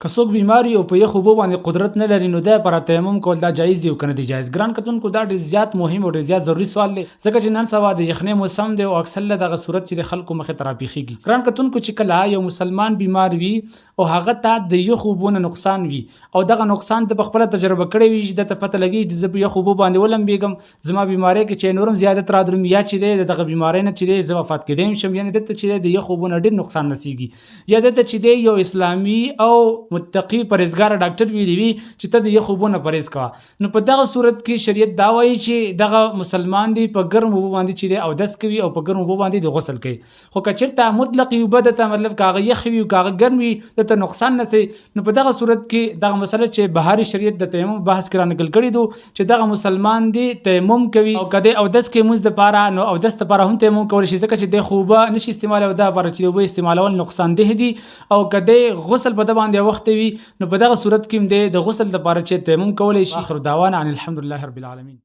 که څوک بیمار وي او په یخو اوبو باندې قدرت نه لري نو دا پر تیمم کول دا جایز دی او کنه دی جایز. ګران کتونکو دا ډېر زیات مهم او ډېر زیات ضروري سوال دی ځکه چې نن سبا د یخنۍ موسم دی او اکثر له دغه صورت چې د خلکو مخې ته راپېښېږي. ګران کتونکو چې کله یو مسلمان بیمار وي او هغه ته د یخو اوبو نه نقصان وي او دغه نقصان د خپله تجربه کړی وي چې دته پته لګي چې زه په یخو اوبو باندې ولمبېږم زما بیمارۍ کې چې نورم زیادت را درومي یا چې دی د دغه بیمارۍ نه چې دی زه وفات کېدی شم یعنې دته چې دی د یخو اوبو نه ډېر نقصان رسېږي یا دته چې دی یو اسلامي او متقي پرهیزګار ډاکټر ویلي وي چې ته د یخو اوبو نه پرهیز کوه نو په دغه صورت کې شریعت دا وایي چې دغه مسلمان دی په ګرم اوبو باندې چې دی اودس کوي او په ګرم اوبو باندې د غسل کوي. خو که چېرته مطلق اوبه دته مطلب که هغه یخ وي او که هغه ګرم وي دته نقصان نه سي نو په دغه صورت کې دغه مسله چې بهاري شریعت د تیمم بحث کې رانقل کړی دو چې دغه مسلمان دی تیمم کوي او که دی اودس کوي مونځ دپاره نو اودس دپاره هم تیمم کولی شي ځکه چې دی خو اوبه نشي استعمالولی او دا لپاره چې د اوبه استعمالول نقصان ده دي او که دی غسل په ده باندې وخت وي نو په دغه صورت کې هم دی د غسل لپاره چې تیمم کولی شي. اخر دعوانا ان الحمد لله رب العالمین.